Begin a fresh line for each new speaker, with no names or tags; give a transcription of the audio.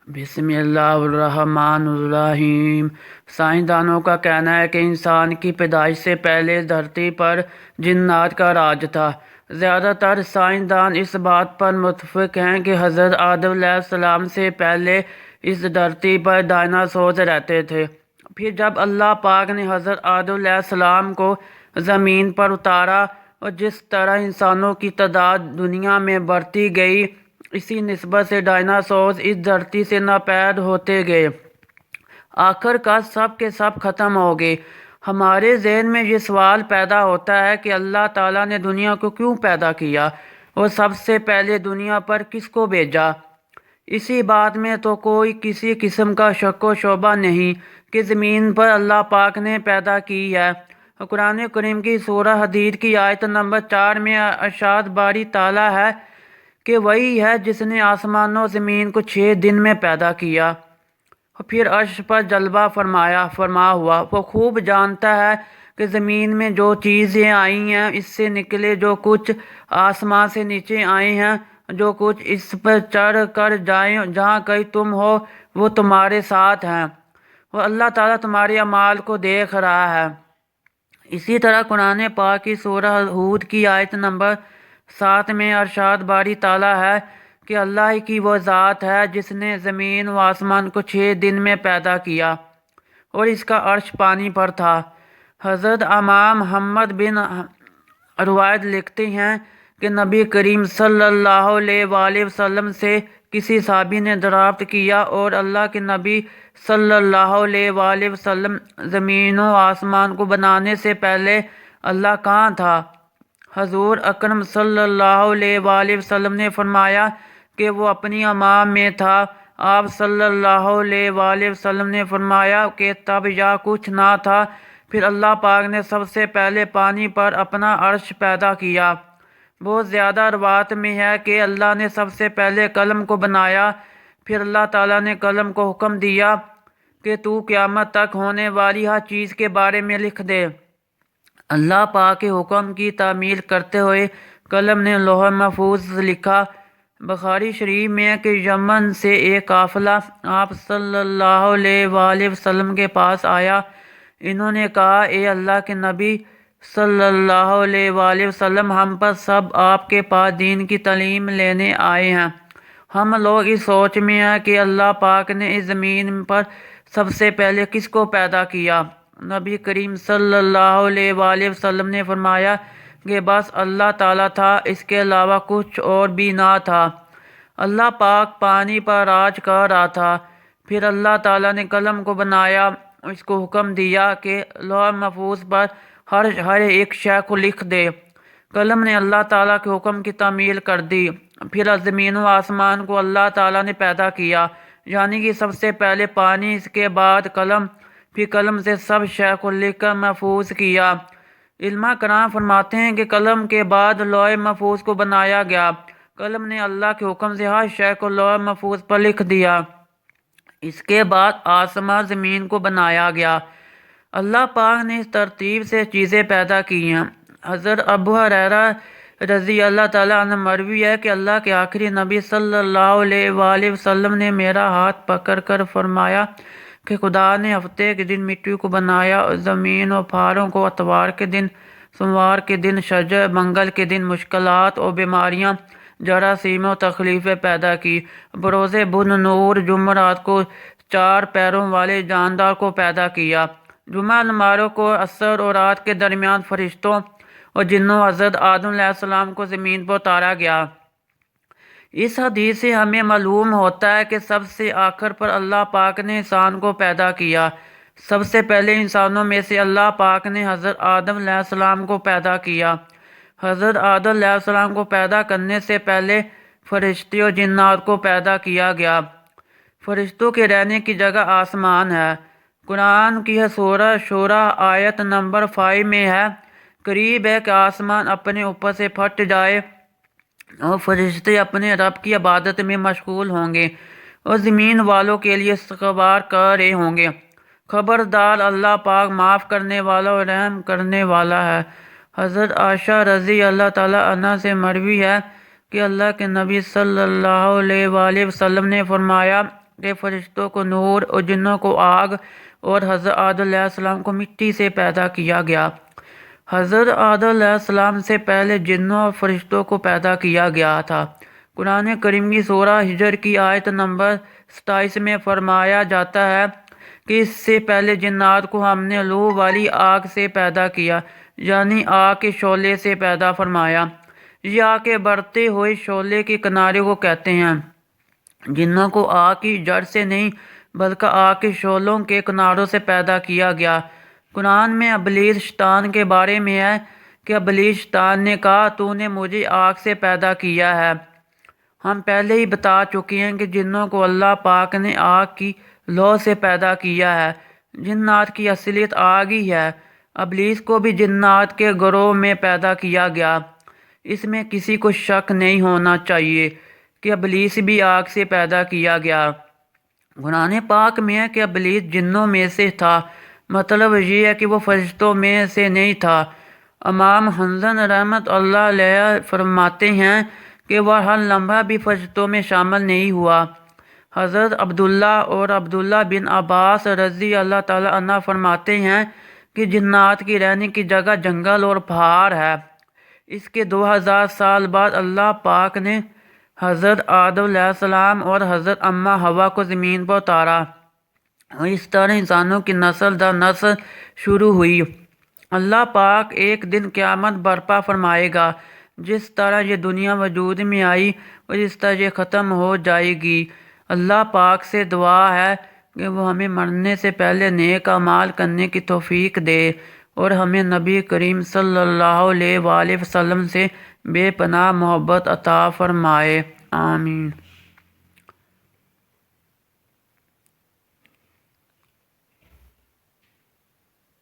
بسم اللہ الرحمن الرحیم۔ سائنسدانوں کا کہنا ہے کہ انسان کی پیدائش سے پہلے اس دھرتی پر جنات کا راج تھا۔ زیادہ تر سائنسدان اس بات پر متفق ہیں کہ حضرت آدم علیہ السلام سے پہلے اس دھرتی پر ڈائناسورز رہتے تھے۔ پھر جب اللہ پاک نے حضرت آدم علیہ السلام کو زمین پر اتارا اور جس طرح انسانوں کی تعداد دنیا میں بڑھتی گئی، اسی نسبت سے ڈائناسورز اس دھرتی سے ناپید ہوتے گئے۔ آخر کار سب کے سب ختم ہو گئے۔ ہمارے ذہن میں یہ سوال پیدا ہوتا ہے کہ اللہ تعالیٰ نے دنیا کو کیوں پیدا کیا اور سب سے پہلے دنیا پر کس کو بھیجا؟ اسی بات میں تو کوئی کسی قسم کا شک و شبہ نہیں کہ زمین پر اللہ پاک نے پیدا کی ہے۔ قرآن کریم کی سورہ حدید کی آیت نمبر 4 میں ارشاد باری تعالیٰ ہے کہ وہی ہے جس نے آسمان و زمین کو 6 دن میں پیدا کیا اور پھر عرش پر جلوہ فرما ہوا۔ وہ خوب جانتا ہے کہ زمین میں جو چیزیں آئی ہیں، اس سے نکلے جو کچھ آسمان سے نیچے آئے ہیں، جو کچھ اس پر چڑھ کر جائیں، جہاں کہیں تم ہو وہ تمہارے ساتھ ہیں، اور اللہ تعالیٰ تمہارے اعمال کو دیکھ رہا ہے۔ اسی طرح قرآن پاک کی سورہ ہود کی آیت نمبر 7 میں ارشاد باری تعالیٰ ہے کہ اللہ کی وہ ذات ہے جس نے زمین و آسمان کو 6 دن میں پیدا کیا اور اس کا عرش پانی پر تھا۔ حضرت امام محمد بن روایت لکھتے ہیں کہ نبی کریم صلی اللہ علیہ وآلہ وسلم سے کسی صحابی نے دریافت کیا، اور اللہ کے نبی صلی اللہ علیہ وآلہ وسلم، زمین و آسمان کو بنانے سے پہلے اللہ کہاں تھا؟ حضور اکرم صلی اللہ علیہ وآلہ وسلم نے فرمایا کہ وہ اپنی اماں میں تھا۔ آپ صلی اللہ علیہ وآلہ وسلم نے فرمایا کہ تب یا کچھ نہ تھا، پھر اللہ پاک نے سب سے پہلے پانی پر اپنا عرش پیدا کیا۔ بہت زیادہ روایت میں ہے کہ اللہ نے سب سے پہلے قلم کو بنایا، پھر اللہ تعالیٰ نے قلم کو حکم دیا کہ تو قیامت تک ہونے والی ہر چیز کے بارے میں لکھ دے۔ اللہ پاک کے حکم کی تعمیل کرتے ہوئے قلم نے لوح محفوظ لکھا۔ بخاری شریف میں ہے کہ یمن سے ایک قافلہ آپ صلی اللہ علیہ وآلہ وسلم کے پاس آیا۔ انہوں نے کہا، اے اللہ کے نبی صلی اللہ علیہ وآلہ وسلم، ہم پر سب آپ کے پاس دین کی تعلیم لینے آئے ہیں۔ ہم لوگ اس سوچ میں ہیں کہ اللہ پاک نے اس زمین پر سب سے پہلے کس کو پیدا کیا؟ نبی کریم صلی اللہ علیہ وآلہ وسلم نے فرمایا کہ بس اللہ تعالیٰ تھا، اس کے علاوہ کچھ اور بھی نہ تھا۔ اللہ پاک پانی پر راج کر رہا تھا۔ پھر اللہ تعالیٰ نے قلم کو بنایا، اس کو حکم دیا کہ لوح محفوظ پر ہر ایک شے کو لکھ دے۔ قلم نے اللہ تعالیٰ کے حکم کی تعمیل کر دی۔ پھر زمین و آسمان کو اللہ تعالیٰ نے پیدا کیا، یعنی کہ سب سے پہلے پانی، اس کے بعد قلم، پھر قلم سے سب شے کو لکھ کر محفوظ کیا۔ علماء کرام فرماتے ہیں کہ قلم کے بعد لوح محفوظ کو بنایا گیا۔ قلم نے اللہ کے حکم سے ہر شے کو لوح محفوظ پر لکھ دیا۔ اس کے بعد آسمان زمین کو بنایا گیا۔ اللہ پاک نے اس ترتیب سے چیزیں پیدا کی ہیں۔ حضرت ابو ہریرہ رضی اللہ تعالیٰ عنہ مروی ہے کہ اللہ کے آخری نبی صلی اللہ علیہ وآلہ وسلم نے میرا ہاتھ پکڑ کر فرمایا کہ خدا نے ہفتے کے دن مٹی کو بنایا اور زمین و پہاڑوں کو، اتوار کے دن، سوموار کے دن شجر، منگل کے دن مشکلات اور بیماریاں، جراثیم و تکلیفیں پیدا کی۔ بروز بدھ نور، جمعرات کو 4 پیروں والے جاندار کو پیدا کیا۔ جمعہ نماروں کو عصر اور رات کے درمیان فرشتوں اور جنوں حضرت آدم علیہ السلام کو زمین پر اتارا گیا۔ اس حدیث سے ہمیں معلوم ہوتا ہے کہ سب سے آخر پر اللہ پاک نے انسان کو پیدا کیا۔ سب سے پہلے انسانوں میں سے اللہ پاک نے حضرت آدم علیہ السلام کو پیدا کیا۔ حضرت آدم علیہ السلام کو پیدا کرنے سے پہلے فرشتے اور جنات کو پیدا کیا گیا۔ فرشتوں کے رہنے کی جگہ آسمان ہے۔ قرآن کی سورہ شورى آیت نمبر 5 میں ہے، قریب ہے کہ آسمان اپنے اوپر سے پھٹ جائے اور فرشتے اپنے رب کی عبادت میں مشغول ہوں گے اور زمین والوں کے لیے استغفار کر رہے ہوں گے۔ خبردار، اللہ پاک معاف کرنے والا اور رحم کرنے والا ہے۔ حضرت عائشہ رضی اللہ تعالیٰ عنہ سے مروی ہے کہ اللہ کے نبی صلی اللہ علیہ وآلہ وسلم نے فرمایا کہ فرشتوں کو نور اور جنوں کو آگ اور حضرت آدم علیہ السلام کو مٹی سے پیدا کیا گیا۔ حضرت آدم علیہ السلام سے پہلے جنوں اور فرشتوں کو پیدا کیا گیا تھا۔ قرآن کریم کی سورہ ہجر کی آیت نمبر 27 میں فرمایا جاتا ہے کہ اس سے پہلے جنات کو ہم نے لو والی آگ سے پیدا کیا، یعنی آگ کے شعلے سے پیدا فرمایا۔ یہ آگ کے بڑھتے ہوئے شعلے کے کنارے کو کہتے ہیں۔ جنوں کو آگ کی جڑ سے نہیں بلکہ آگ کے شعلوں کے کناروں سے پیدا کیا گیا۔ قرآن میں ابلیس شیطان کے بارے میں ہے کہ ابلیس شیطان نے کہا تو نے مجھے آگ سے پیدا کیا ہے۔ ہم پہلے ہی بتا چکے ہیں کہ جنوں کو اللہ پاک نے آگ کی لو سے پیدا کیا ہے۔ جنات کی اصلیت آگ ہی ہے۔ ابلیس کو بھی جنات کے گروہ میں پیدا کیا گیا۔ اس میں کسی کو شک نہیں ہونا چاہیے کہ ابلیس بھی آگ سے پیدا کیا گیا۔ قرآن پاک میں ہے کہ ابلیس جنوں میں سے تھا، مطلب یہ ہے کہ وہ فرشتوں میں سے نہیں تھا۔ امام حسن رحمت اللہ علیہ فرماتے ہیں کہ وہ ہر لمحہ بھی فرشتوں میں شامل نہیں ہوا۔ حضرت عبداللہ اور عبداللہ بن عباس رضی اللہ تعالیٰ عنہ فرماتے ہیں کہ جنات کی رہنے کی جگہ جنگل اور پہاڑ ہے۔ اس کے 2000 سال بعد اللہ پاک نے حضرت آدم علیہ السلام اور حضرت اماں حوا کو زمین پر اتارا اور اس طرح انسانوں کی نسل در نسل شروع ہوئی۔ اللہ پاک ایک دن قیامت برپا فرمائے گا۔ جس طرح یہ دنیا وجود میں آئی اور جس طرح یہ ختم ہو جائے گی۔ اللہ پاک سے دعا ہے کہ وہ ہمیں مرنے سے پہلے نیک اعمال کرنے کی توفیق دے اور ہمیں نبی کریم صلی اللہ علیہ وآلہ وسلم سے بے پناہ محبت عطا فرمائے۔ آمین۔